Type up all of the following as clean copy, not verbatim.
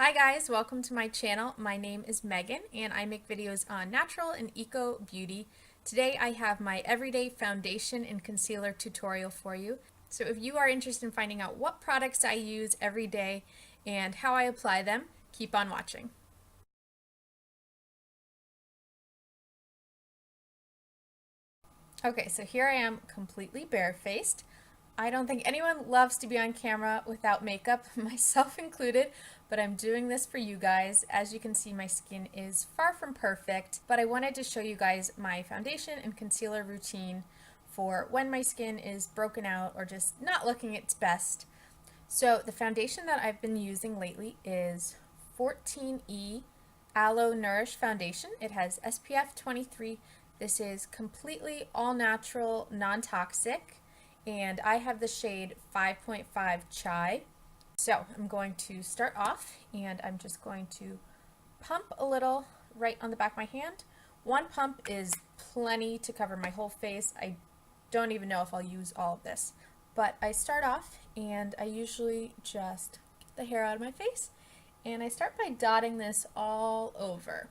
Hi guys, welcome to my channel. My name is Megan and I make videos on natural and eco beauty. Today I have my everyday foundation and concealer tutorial for you. So if you are interested in finding out what products I use every day and how I apply them, keep on watching. Okay, so here I am completely barefaced. I don't think anyone loves to be on camera without makeup, myself included, but I'm doing this for you guys. As you can see, my skin is far from perfect, but I wanted to show you guys my foundation and concealer routine for when my skin is broken out or just not looking its best. So the foundation that I've been using lately is 14E Aloe Nourish Foundation. It has SPF 23. This is completely all natural, non-toxic, and I have the shade 5.5 Chai. So I'm going to start off and I'm just going to pump a little right on the back of my hand. One pump is plenty to cover my whole face. I don't even know if I'll use all of this, but I start off and I usually just get the hair out of my face and I start by dotting this all over.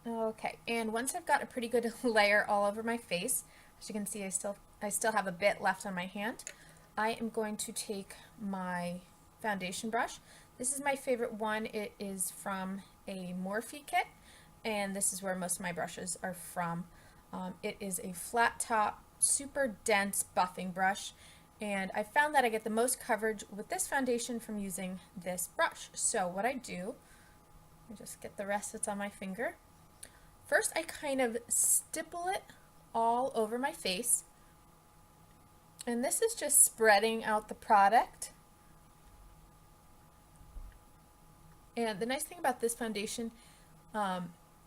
Okay, and once I've got a pretty good layer all over my face, as you can see, I still have a bit left on my hand. I am going to take my foundation brush. This is my favorite one. It is from a Morphe kit, and this is where most of my brushes are from. It is a flat top, super dense buffing brush, and I found that I get the most coverage with this foundation from using this brush. So what I do, I just get the rest that's on my finger. First, I kind of stipple it all over my face, and this is just spreading out the product. And the nice thing about this foundation,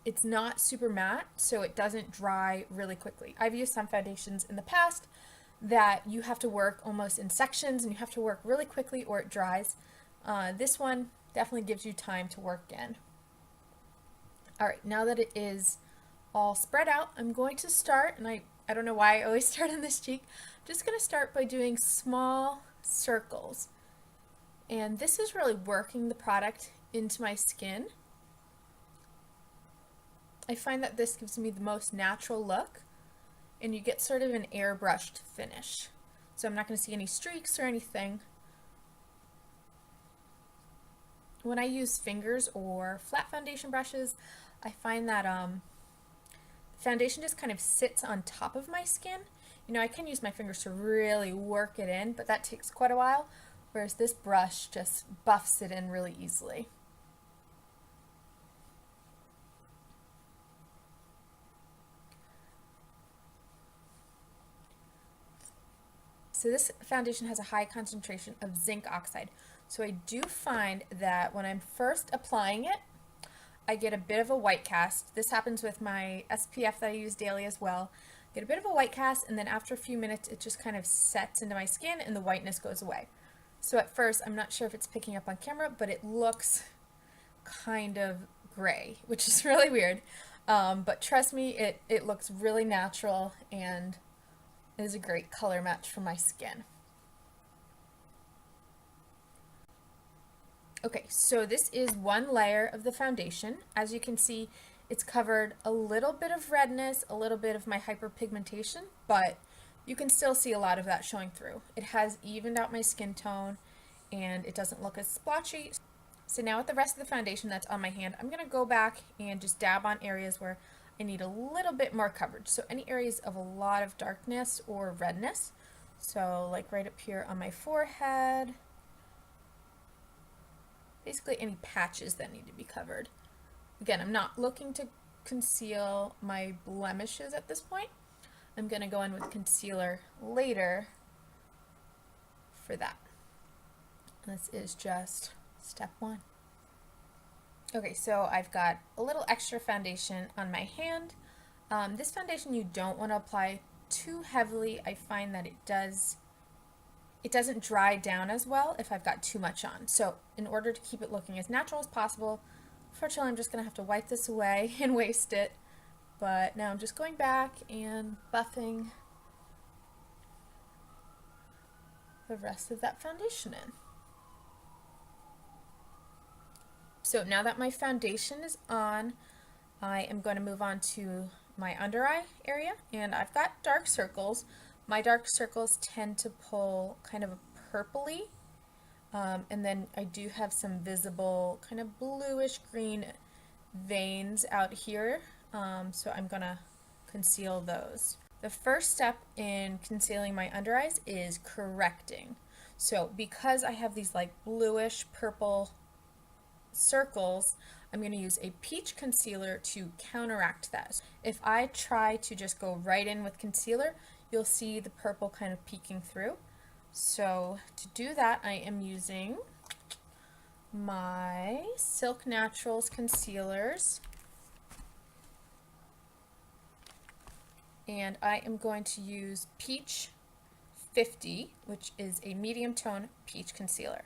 it's not super matte, so it doesn't dry really quickly. I've used some foundations in the past that you have to work almost in sections and you have to work really quickly or it dries. This one definitely gives you time to work in. Alright, now that it is all spread out, I'm going to start, and I don't know why I always start on this cheek, I'm just going to start by doing small circles. And this is really working the product into my skin. I find that this gives me the most natural look, and you get sort of an airbrushed finish. So I'm not going to see any streaks or anything. When I use fingers or flat foundation brushes, I find that foundation just kind of sits on top of my skin. You know, I can use my fingers to really work it in, but that takes quite a while, whereas this brush just buffs it in really easily. So this foundation has a high concentration of zinc oxide. So I do find that when I'm first applying it, I get a bit of a white cast. This happens with my SPF that I use daily as well. I get a bit of a white cast, and then after a few minutes it just kind of sets into my skin and the whiteness goes away. So at first, I'm not sure if it's picking up on camera, but it looks kind of gray, which is really weird. But trust me, it looks really natural and is a great color match for my skin. Okay, so this is one layer of the foundation. As you can see, it's covered a little bit of redness, a little bit of my hyperpigmentation, but you can still see a lot of that showing through. It has evened out my skin tone and it doesn't look as splotchy. So now with the rest of the foundation that's on my hand, I'm going to go back and just dab on areas where I need a little bit more coverage. So any areas of a lot of darkness or redness. So like right up here on my forehead. Basically any patches that need to be covered. Again, I'm not looking to conceal my blemishes at this point. I'm going to go in with concealer later for that. This is just step one. Okay, so I've got a little extra foundation on my hand. This foundation you don't want to apply too heavily. I find that it doesn't dry down as well if I've got too much on. So in order to keep it looking as natural as possible, Unfortunately, I'm just going to have to wipe this away and waste it. But now I'm just going back and buffing the rest of that foundation in. So now that my foundation is on, I am going to move on to my under eye area, and I've got dark circles. My dark circles tend to pull kind of a purpley, and then I do have some visible kind of bluish green veins out here, so I'm going to conceal those. The first step in concealing my under eyes is correcting. So because I have these like bluish purple circles, I'm going to use a peach concealer to counteract that. If I try to just go right in with concealer, you'll see the purple kind of peeking through. So to do that, I am using my Silk Naturals concealers, and I am going to use Peach 50, which is a medium tone peach concealer,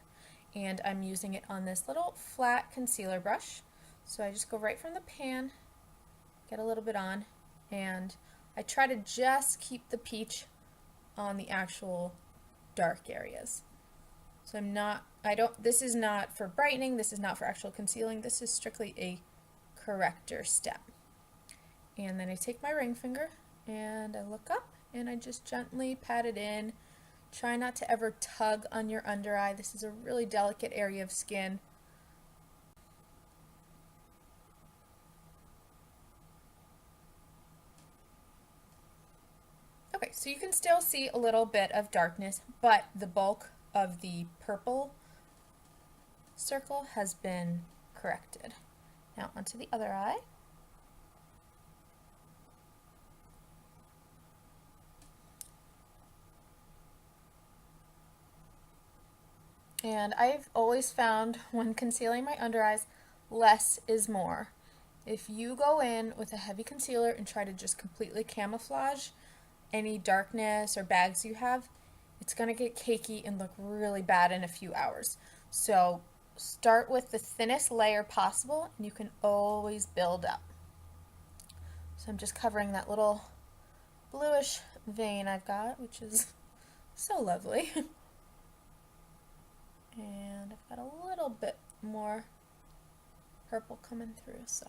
and I'm using it on this little flat concealer brush. So I just go right from the pan, get a little bit on, and I try to just keep the peach on the actual dark areas. So this is not for brightening, this is not for actual concealing, this is strictly a corrector step. And then I take my ring finger and I look up and I just gently pat it in. Try not to ever tug on your under eye. This is a really delicate area of skin. Okay, so you can still see a little bit of darkness, but the bulk of the purple circle has been corrected. Now onto the other eye. And I've always found when concealing my under eyes, less is more. If you go in with a heavy concealer and try to just completely camouflage any darkness or bags you have, it's going to get cakey and look really bad in a few hours. So start with the thinnest layer possible and you can always build up. So I'm just covering that little bluish vein I've got, which is so lovely. And I've got a little bit more purple coming through, so.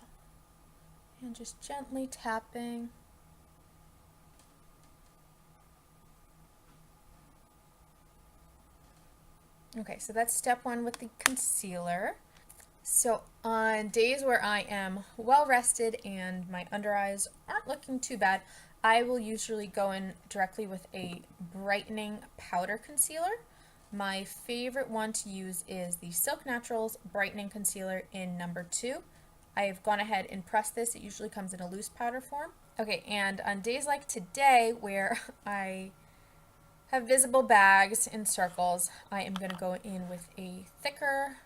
And just gently tapping. Okay, so that's step one with the concealer. So on days where I am well rested and my under eyes aren't looking too bad, I will usually go in directly with a brightening powder concealer. My favorite one to use is the Silk Naturals Brightening Concealer in number 2. I have gone ahead and pressed this. It usually comes in a loose powder form. Okay, and on days like today where I have visible bags and circles, I am going to go in with a thicker,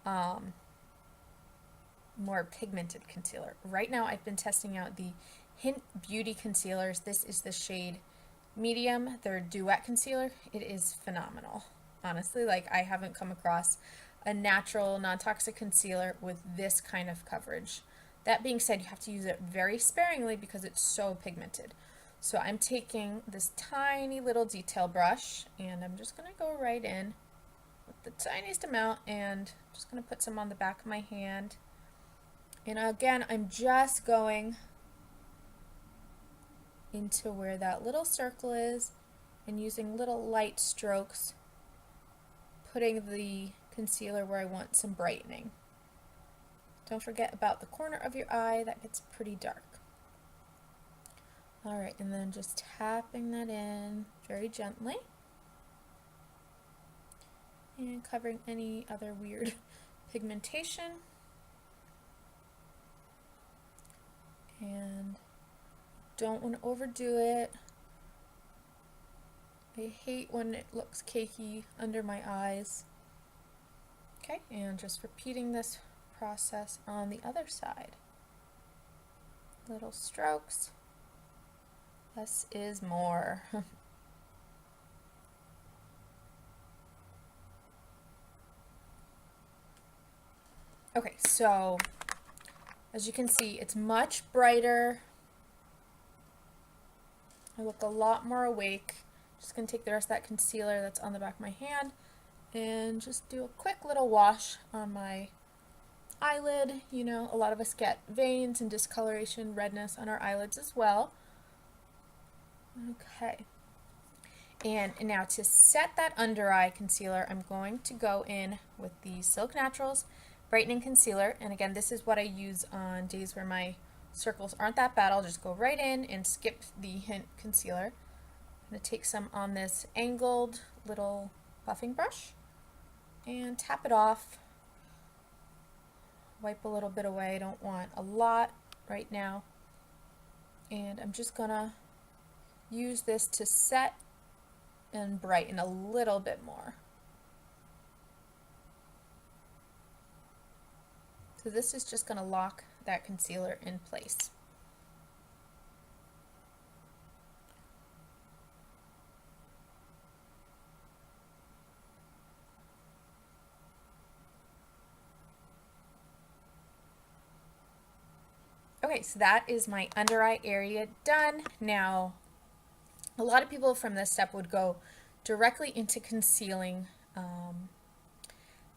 more pigmented concealer. Right now I've been testing out the Hint Beauty concealers. This is the shade Medium, their Duet concealer. It is phenomenal. Honestly, like I haven't come across a natural, non-toxic concealer with this kind of coverage. That being said, you have to use it very sparingly because it's so pigmented. So I'm taking this tiny little detail brush and I'm just going to go right in with the tiniest amount and just going to put some on the back of my hand. And again, I'm just going into where that little circle is and using little light strokes, putting the concealer where I want some brightening. Don't forget about the corner of your eye, that gets pretty dark. Alright, and then just tapping that in very gently and covering any other weird pigmentation. And don't want to overdo it. I hate when it looks cakey under my eyes. Okay, and just repeating this process on the other side. Little strokes. Less is more. Okay, so As you can see, it's much brighter. I look a lot more awake. Just going to take the rest of that concealer that's on the back of my hand and just do a quick little wash on my eyelid. You know, a lot of us get veins and discoloration, redness on our eyelids as well. Okay. And now to set that under eye concealer, I'm going to go in with the Silk Naturals Brightening Concealer. And again, this is what I use on days where my circles aren't that bad. I'll just go right in and skip the hint concealer. I'm going to take some on this angled little buffing brush and tap it off. Wipe a little bit away. I don't want a lot right now. And I'm just going to use this to set and brighten a little bit more. So this is just going to lock that concealer in place. Okay, so that is my under eye area done. Now, a lot of people from this step would go directly into concealing.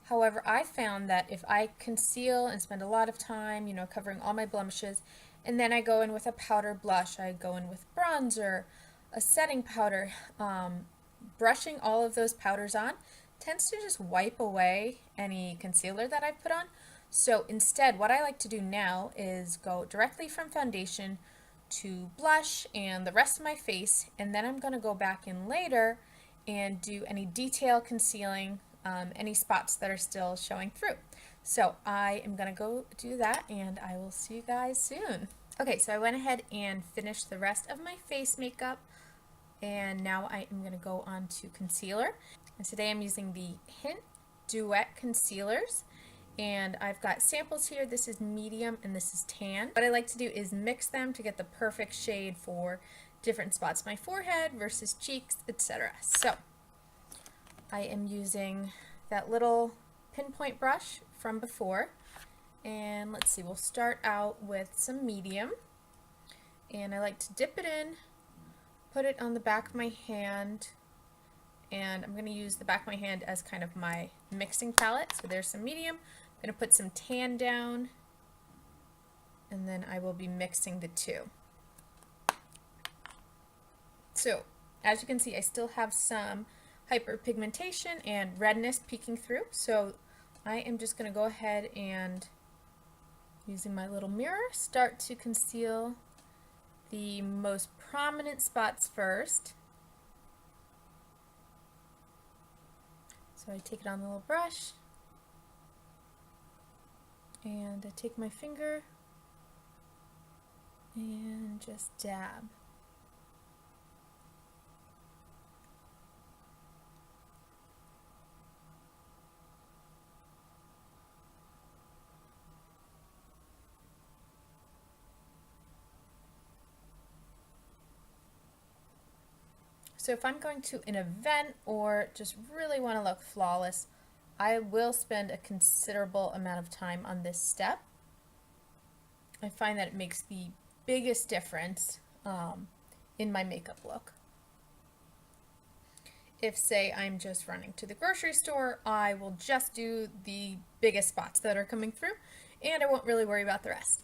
However, I found that if I conceal and spend a lot of time, you know, covering all my blemishes, and then I go in with a powder blush, I go in with bronzer, a setting powder, brushing all of those powders on tends to just wipe away any concealer that I've put on. So instead, what I like to do now is go directly from foundation to blush and the rest of my face, and then I'm going to go back in later and do any detail concealing, any spots that are still showing through. So I am going to go do that, and I will see you guys soon. Okay, so I went ahead and finished the rest of my face makeup, and now I am going to go on to concealer. And today I'm using the Hint Duet Concealers. And I've got samples here. This is medium and this is tan. What I like to do is mix them to get the perfect shade for different spots, my forehead versus cheeks, etc. So I am using that little pinpoint brush from before, and let's see, we'll start out with some medium, and I like to dip it in, put it on the back of my hand, and I'm going to use the back of my hand as kind of my mixing palette. So there's some medium. I'm going to put some tan down, and then I will be mixing the two. So as you can see, I still have some hyperpigmentation and redness peeking through. So I am just going to go ahead and, using my little mirror, start to conceal the most prominent spots first. So I take it on the little brush, and I take my finger and just dab. So if I'm going to an event or just really want to look flawless, I will spend a considerable amount of time on this step. I find that it makes the biggest difference in my makeup look. If, say, I'm just running to the grocery store, I will just do the biggest spots that are coming through, and I won't really worry about the rest.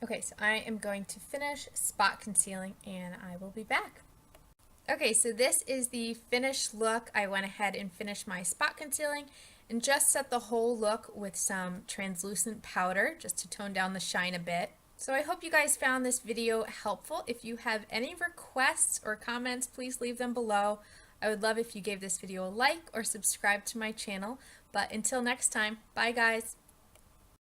Okay, so I am going to finish spot concealing, and I will be back. Okay, so this is the finished look. I went ahead and finished my spot concealing and just set the whole look with some translucent powder just to tone down the shine a bit. So I hope you guys found this video helpful. If you have any requests or comments, please leave them below. I would love if you gave this video a like or subscribe to my channel. But until next time, bye guys!